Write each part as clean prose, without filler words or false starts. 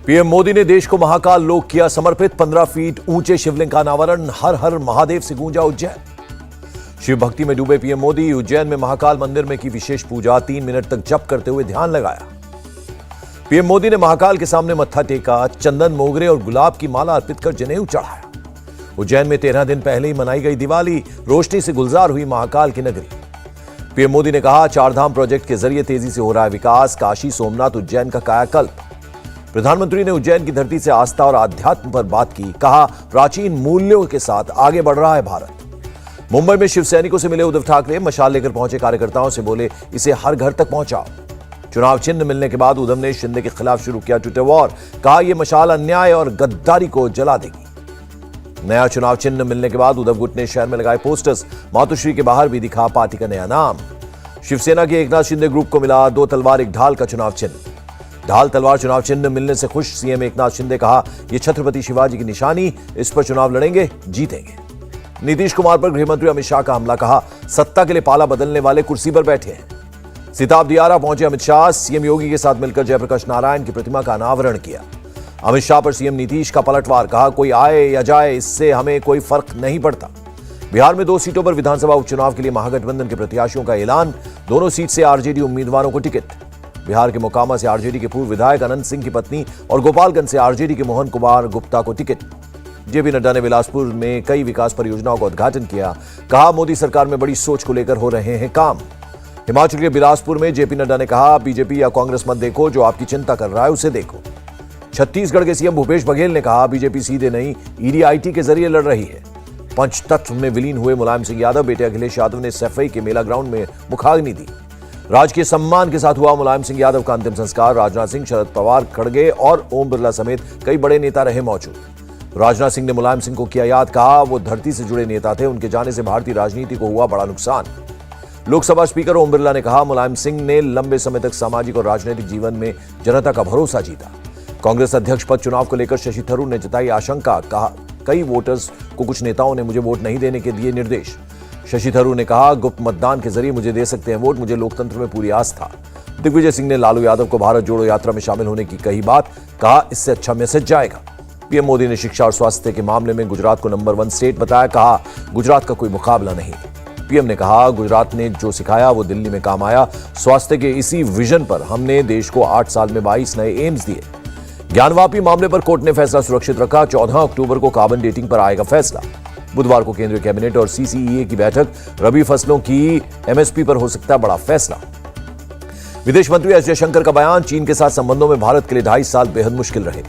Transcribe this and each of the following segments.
PM Modi ने देश को महाकाल लोक किया समर्पित। 15 फीट ऊंचे शिवलिंग का अनावरण। हर हर महादेव से गूंजा उज्जैन। शिव भक्ति में डूबे पीएम मोदी उज्जैन में महाकाल मंदिर में की विशेष पूजा। 3 मिनट तक जप करते हुए ध्यान लगाया। पीएम मोदी ने महाकाल के सामने मत्था टेका। चंदन, मोगरे और गुलाब की माला अर्पित कर जनेऊ चढ़ाया। उज्जैन में 13 दिन पहले ही मनाई गई दिवाली। रोशनी से गुलजार हुई महाकाल की नगरी। पीएम मोदी ने कहा, 4 धाम प्रोजेक्ट के जरिए तेजी से हो रहा है विकास। काशी, सोमनाथ, उज्जैन का कायाकल्प। प्रधानमंत्री ने उज्जैन की धरती से आस्था और आध्यात्म पर बात की। कहा, प्राचीन मूल्यों के साथ आगे बढ़ रहा है भारत। मुंबई में शिव सैनिकों से मिले उद्धव ठाकरे। मशाल लेकर पहुंचे कार्यकर्ताओं से बोले, इसे हर घर तक पहुंचाओ। चुनाव चिन्ह मिलने के बाद उद्धव ने शिंदे के खिलाफ शुरू किया ट्विटर वॉर। कहा, यह मशाल अन्याय और गद्दारी को जला देगी। नया चुनाव चिन्ह मिलने के बाद उद्धव गुट ने शहर में लगाए पोस्टर्स। मातोश्री के बाहर भी दिखा पार्टी का नया नाम। शिवसेना के एकनाथ शिंदे ग्रुप को मिला 2 तलवार 1 ढाल का चुनाव चिन्ह। ढाल तलवार चुनाव चिन्ह मिलने से खुश सीएम एकनाथ शिंदे। कहा, यह छत्रपति शिवाजी की निशानी, इस पर चुनाव लड़ेंगे, जीतेंगे। नीतीश कुमार पर गृहमंत्री अमित शाह का हमला। कहा, सत्ता के लिए पाला बदलने वाले कुर्सी पर बैठे हैं। सिताब दियारा पहुंचे अमित शाह। सीएम योगी के साथ मिलकर जयप्रकाश नारायण की प्रतिमा का अनावरण किया। अमित शाह पर सीएम नीतीश का पलटवार। कहा, कोई आए या जाए, इससे हमें कोई फर्क नहीं पड़ता। बिहार में 2 सीटों पर विधानसभा उपचुनाव के लिए महागठबंधन के प्रत्याशियों का ऐलान। दोनों सीट से आरजेडी उम्मीदवारों को टिकट। बिहार के मोकामा से आरजेडी के पूर्व विधायक अनंत सिंह की पत्नी और गोपालगंज से आरजेडी के मोहन कुमार गुप्ता को टिकट। जेपी नड्डा ने बिलासपुर में कई विकास परियोजनाओं का उद्घाटन किया। कहा, मोदी सरकार में बड़ी सोच को लेकर हो रहे हैं काम। हिमाचल के बिलासपुर में जेपी नड्डा ने कहा, बीजेपी या कांग्रेस मत देखो, जो आपकी चिंता कर रहा है उसे देखो। छत्तीसगढ़ के सीएम भूपेश बघेल ने कहा, बीजेपी सीधे नहीं, ईडी-आईटी के जरिए लड़ रही है। पंचतत्व में विलीन हुए मुलायम सिंह यादव बेटे अखिलेश यादव ने सैफई के मेला ग्राउंड में मुखाग्नि दी। राजकीय सम्मान के साथ हुआ मुलायम सिंह यादव का अंतिम संस्कार। राजनाथ सिंह, शरद पवार, खड़गे और ओम बिरला समेत कई बड़े नेता रहे मौजूद। राजनाथ सिंह ने मुलायम सिंह को किया याद। कहा, वो धरती से जुड़े नेता थे, उनके जाने से भारतीय राजनीति को हुआ बड़ा नुकसान। लोकसभा स्पीकर ओम बिरला ने कहा, मुलायम सिंह ने लंबे समय तक सामाजिक और राजनीतिक जीवन में जनता का भरोसा जीता। कांग्रेस अध्यक्ष पद चुनाव को लेकर शशि थरूर ने जताई आशंका। कहा, कई वोटर्स को कुछ नेताओं ने मुझे वोट नहीं देने के दिए निर्देश। शशि थरूर ने कहा, गुप्त मतदान के जरिए मुझे दे सकते हैं वोट, मुझे लोकतंत्र में पूरी आस्था। दिग्विजय सिंह ने लालू यादव को भारत जोड़ो यात्रा में शामिल होने की कही बात। कहा, इससे अच्छा मैसेज जाएगा। पीएम मोदी ने शिक्षा और स्वास्थ्य के मामले में गुजरात को नंबर 1 स्टेट बताया। कहा, गुजरात का कोई मुकाबला नहीं। पीएम ने कहा, गुजरात ने जो सिखाया वो दिल्ली में काम आया। स्वास्थ्य के इसी विजन पर हमने देश को 8 साल में 22 नए एम्स दिए। ज्ञानवापी मामले पर कोर्ट ने फैसला सुरक्षित रखा। 14 अक्टूबर को कार्बन डेटिंग पर आएगा फैसला। बुधवार को केंद्रीय कैबिनेट और सीसीईए की बैठक। रबी फसलों की एमएसपी पर हो सकता है बड़ा फैसला। विदेश मंत्री एस जयशंकर का बयान। चीन के साथ संबंधों में भारत के लिए 2.5 साल बेहद मुश्किल रहे।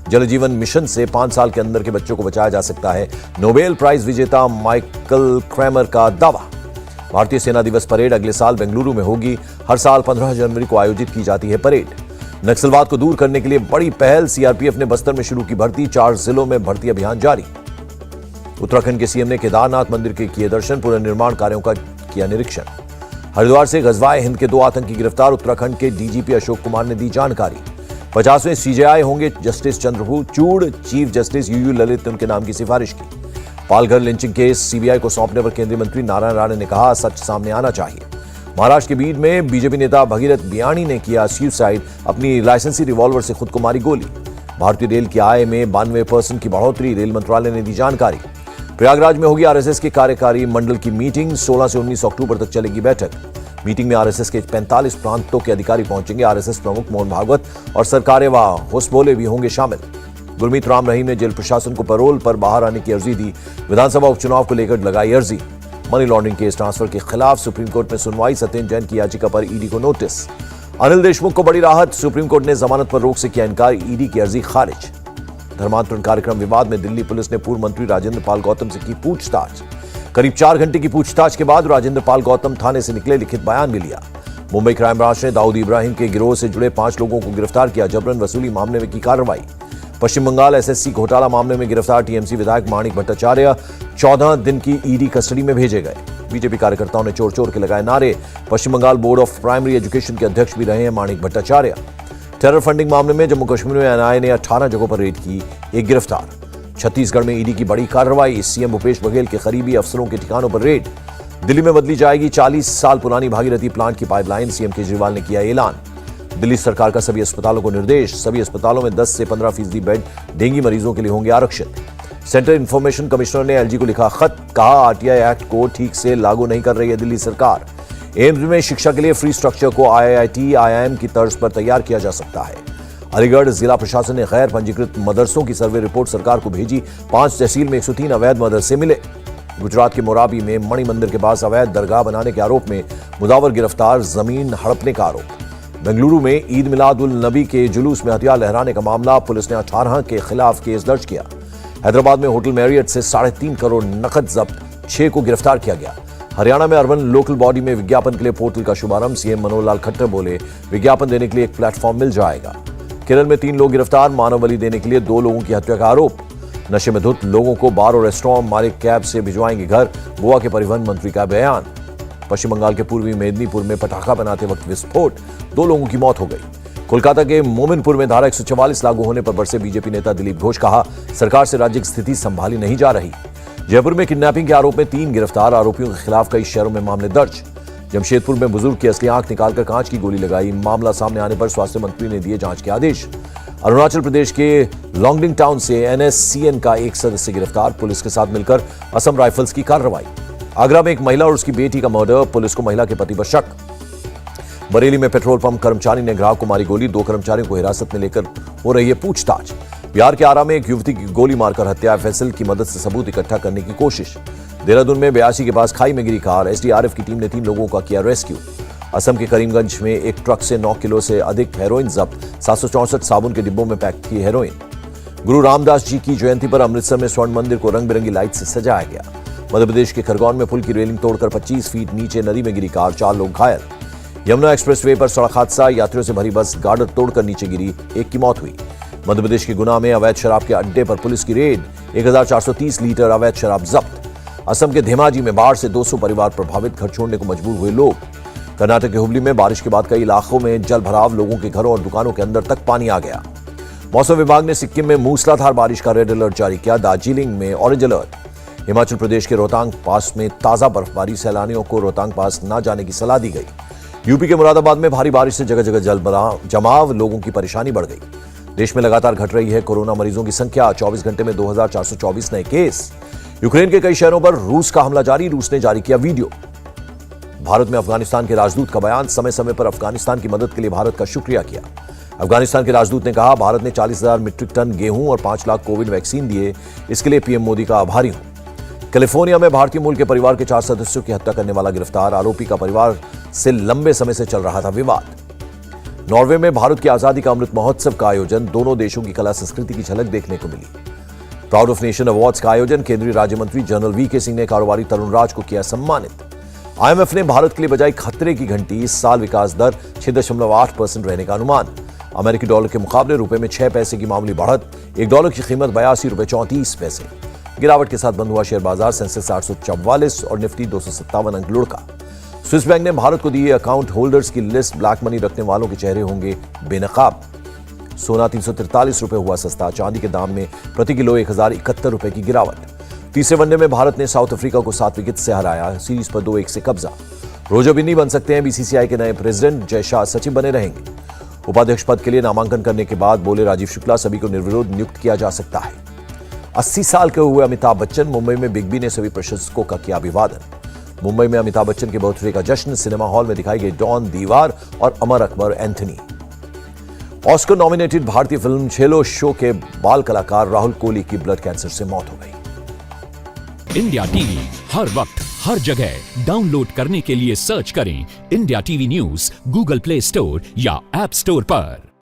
जल जीवन मिशन से 5 साल के अंदर के बच्चों को बचाया जा सकता है। नोबेल प्राइज विजेता माइकल क्रैमर का दावा। भारतीय सेना दिवस परेड अगले साल बेंगलुरु में होगी। हर साल 15 जनवरी को आयोजित की जाती है परेड। नक्सलवाद को दूर करने के लिए बड़ी पहल। सीआरपीएफ ने बस्तर में शुरू की भर्ती। 4 जिलों में भर्ती अभियान जारी। उत्तराखंड के सीएम ने केदारनाथ मंदिर के किए दर्शन। पुनर्निर्माण कार्यों का किया निरीक्षण। हरिद्वार से गजवाए हिंद के 2 आतंकी गिरफ्तार। उत्तराखंड के डीजीपी अशोक कुमार ने दी जानकारी। 50वें सीजेआई होंगे justice Chandrachud. Chief justice UU Lalit ने उनके नाम की सिफारिश की। पालघर लिंचिंग केस सीबीआई को सौंपने पर केंद्रीय मंत्री नारायण राणे ने कहा, सच सामने आना चाहिए। महाराष्ट्र के बीड में बीजेपी नेता भगीरथ बियाणी ने किया सुसाइड। अपनी लाइसेंसी रिवॉल्वर से खुद को मारी गोली। भारतीय रेल की आय में 92% की बढ़ोतरी। रेल मंत्रालय ने दी जानकारी। प्रयागराज में होगी आरएसएस के कार्यकारी मंडल की मीटिंग। 16 से 19 अक्टूबर तक चलेगी बैठक। मीटिंग में आरएसएस के 45 प्रांतों के अधिकारी पहुंचेंगे। आरएसएस प्रमुख मोहन भागवत और सरकारेवा होसबोले भी होंगे शामिल। गुरमीत राम रहीम ने जेल प्रशासन को पैरोल पर बाहर आने की अर्जी दी। विधानसभा उपचुनाव को लेकर लगाई अर्जी। मनी लॉन्ड्रिंग केस ट्रांसफर के खिलाफ सुप्रीम कोर्ट में सुनवाई। सत्येंद्र जैन की याचिका पर ईडी को नोटिस। अनिल देशमुख को बड़ी राहत। सुप्रीम कोर्ट ने जमानत पर रोक से किया इनकार। ईडी की अर्जी खारिज। धर्मांतरण कार्यक्रम विवाद में दिल्ली पुलिस ने पूर्व मंत्री राजेंद्र पाल गौतम से की पूछताछ। करीब 4 घंटे की पूछताछ के बाद राजेंद्र पाल गौतम थाने से निकले। लिखित बयान भी लिया। मुंबई क्राइम ब्रांच ने दाऊद इब्राहिम के गिरोह से जुड़े 5 लोगों को गिरफ्तार किया। जबरन वसूली मामले में की कार्रवाई। पश्चिम बंगाल एसएससी घोटाला मामले में गिरफ्तार टीएमसी विधायक माणिक भट्टाचार्य 14 दिन की ईडी कस्टडी में भेजे गए। बीजेपी कार्यकर्ताओं ने चोर चोर के लगाए नारे। Paschim Bangal board of primary education के अध्यक्ष भी रहे हैं माणिक भट्टाचार्य। टेरर फंडिंग मामले में जम्मू कश्मीर में एनआईए ने 18 जगहों पर रेड की। 1 गिरफ्तार। छत्तीसगढ़ में ईडी की बड़ी कार्रवाई। सीएम भूपेश बघेल के करीबी अफसरों के ठिकानों पर रेड। दिल्ली में बदली जाएगी 40 साल पुरानी भागीरथी प्लांट की पाइपलाइन। सीएम केजरीवाल ने किया ऐलान। दिल्ली सरकार का सभी अस्पतालों को निर्देश, सभी अस्पतालों में 10 से 15% बेड डेंगू मरीजों के लिए होंगे आरक्षित। सेंट्रल इंफॉर्मेशन कमिश्नर ने एलजी को लिखा खत, कहा आरटीआई एक्ट को ठीक से लागू नहीं कर रही है दिल्ली सरकार। एम्स में शिक्षा के लिए फ्री स्ट्रक्चर को आईआईटी, आईआईएम की तर्ज पर तैयार किया जा सकता है। अलीगढ़ जिला प्रशासन ने गैर पंजीकृत मदरसों की सर्वे रिपोर्ट सरकार को भेजी। 5 तहसील में 103 अवैध मदरसे मिले। गुजरात के मोराबी में मणि मंदिर के पास अवैध दरगाह बनाने के आरोप में मुदावर गिरफ्तार, जमीन हड़पने का आरोप। बेंगलुरु में ईद मिलाद उल नबी के जुलूस में हथियार लहराने का मामला, पुलिस ने 18 के खिलाफ केस दर्ज किया। हैदराबाद में होटल मैरियट से 3.5 करोड़ नकद जब्त, 6 को गिरफ्तार किया गया। हरियाणा में अर्बन लोकल बॉडी में विज्ञापन के लिए पोर्टल का शुभारंभ, सीएम मनोहर लाल खट्टर बोले विज्ञापन देने के लिए एक प्लेटफॉर्म मिल जाएगा। केरल में 3 लोग गिरफ्तार, मानव बलि देने के लिए 2 लोगों की हत्या का आरोप। नशे में धुत लोगों को बार और रेस्टोरेंट मालिक कैब से भिजवाएंगे घर, गोवा के परिवहन मंत्री का बयान। पश्चिम बंगाल के पूर्वी मेदिनीपुर में पटाखा बनाते वक्त विस्फोट, 2 लोगों की मौत हो गई। कोलकाता के मोमिनपुर में धारा 144 लागू होने पर बरसे बीजेपी नेता दिलीप घोष, कहा सरकार से राज्य की स्थिति संभाली नहीं जा रही। जयपुर में किडनैपिंग के आरोप में 3 गिरफ्तार, आरोपियों के खिलाफ कई शहरों में मामले दर्ज। जमशेदपुर में बुजुर्ग की असली आंख निकालकर कांच की गोली लगाई, मामला सामने आने पर स्वास्थ्य मंत्री ने दिए जांच के आदेश। अरुणाचल प्रदेश के लॉन्गडिंग टाउन से एनएससीएन का एक सदस्य गिरफ्तार, पुलिस के साथ मिलकर असम राइफल्स की कार्रवाई। आगरा में एक महिला और उसकी बेटी का मर्डर, पुलिस को महिला के पति पर शक। बरेली में पेट्रोल पंप कर्मचारी ने ग्राहक को मारी गोली, 2 कर्मचारियों को हिरासत में लेकर हो रही है पूछताछ। बिहार के आरा में एक युवती की गोली मारकर हत्या, एफएसएल की मदद से सबूत इकट्ठा करने की कोशिश। देहरादून में 82 के पास खाई में गिरी कार, एसडीआरएफ की टीम ने 3 लोगों का किया रेस्क्यू। असम के करीमगंज में एक ट्रक से 9 किलो से अधिक हेरोइन जब्त, 764 साबुन के डिब्बों में पैक थी हेरोइन। गुरु रामदास जी की जयंती पर अमृतसर में स्वर्ण मंदिर को रंग बिरंगी लाइट से सजाया गया। मध्य प्रदेश के खरगोन में पुल की रेलिंग तोड़कर 25 फीट नीचे नदी में गिरी कार, 4 लोग घायल। यमुना एक्सप्रेसवे पर सड़क हादसा, यात्रियों से भरी बस गार्डर तोड़कर नीचे गिरी, 1 की मौत हुई। मध्य प्रदेश के गुना में अवैध शराब के अड्डे पर पुलिस की रेड, 1430 लीटर अवैध शराब जब्त। असम के धेमाजी में बाढ़ से 200 परिवार प्रभावित, घर छोड़ने को मजबूर हुए लोग। कर्नाटक के हुबली में बारिश के बाद कई इलाकों में जल भराव, लोगों के घरों और दुकानों के अंदर तक पानी आ गया। मौसम विभाग ने सिक्किम में मूसलाधार बारिश का रेड अलर्ट जारी किया, दार्जिलिंग में ऑरेंज अलर्ट। हिमाचल प्रदेश के रोहतांग पास में ताजा बर्फबारी, सैलानियों को रोहतांग पास न जाने की सलाह दी गई। यूपी के मुरादाबाद में भारी बारिश से जगह जगह जल जमाव, लोगों की परेशानी बढ़ गई। देश में लगातार घट रही है कोरोना मरीजों की संख्या, 24 घंटे में 2424 नए केस। यूक्रेन के कई शहरों पर रूस का हमला जारी, रूस ने जारी किया वीडियो। भारत में अफगानिस्तान के राजदूत का बयान, समय समय पर अफगानिस्तान की मदद के लिए भारत का शुक्रिया किया। अफगानिस्तान के राजदूत ने कहा भारत ने 40,000 मीट्रिक टन गेहूं और 5 लाख कोविड वैक्सीन दिए, इसके लिए पीएम मोदी का आभारी हूं। कैलिफोर्निया में भारतीय मूल के परिवार के 4 सदस्यों की हत्या करने वाला गिरफ्तार, आरोपी का परिवार से लंबे समय से चल रहा था विवाद। नॉर्वे में भारत की आजादी का अमृत महोत्सव का आयोजन, दोनों देशों की कला संस्कृति की झलक देखने को मिली। प्राउड ऑफ नेशन अवार्ड्स का आयोजन, केंद्रीय राज्य मंत्री जनरल वीके सिंह ने कारोबारी तरुण राज को किया सम्मानित। आईएमएफ ने भारत के लिए बजाई खतरे की घंटी, इस साल विकास दर 6.8% रहने का अनुमान। अमेरिकी डॉलर के मुकाबले रुपए में 6 पैसे की मामूली बढ़त, $1 की कीमत 82 रुपए 34 पैसे। गिरावट के साथ बंद हुआ शेयर बाजार, सेंसेक्स 844 और निफ्टी 257 अंक लुढ़का। स्विस बैंक ने भारत को दी अकाउंट होल्डर्स की लिस्ट, ब्लैक मनी रखने वालों के चेहरे होंगे बेनकाब। सोना 343 रुपए हुआ सस्ता, चांदी के दाम में प्रति किलो 1071 रुपए की गिरावट। तीसरे वनडे में भारत ने साउथ अफ्रीका को 7 विकेट से हराया, सीरीज पर 2-1 से कब्जा। रोजो बिन्नी बन सकते हैं बीसीसीआई के नए प्रेसिडेंट, जय शाह सचिव बने रहेंगे। उपाध्यक्ष पद के लिए नामांकन करने के बाद बोले राजीव शुक्ला, सभी को निर्विरोध नियुक्त किया जा सकता है। 80 साल के हुए अमिताभ बच्चन, मुंबई में बिग बी ने सभी प्रशंसकों का किया अभिवादन। मुंबई में अमिताभ बच्चन के बर्थडे का जश्न, सिनेमा हॉल में दिखाई गई डॉन, दीवार और Amar Akbar Anthony. Oscar nominated भारतीय फिल्म छेलो शो के बाल कलाकार राहुल कोहली की ब्लड कैंसर से मौत हो गई। इंडिया टीवी हर वक्त हर जगह डाउनलोड करने के लिए सर्च करें India TV news Google play store या ऐप स्टोर पर।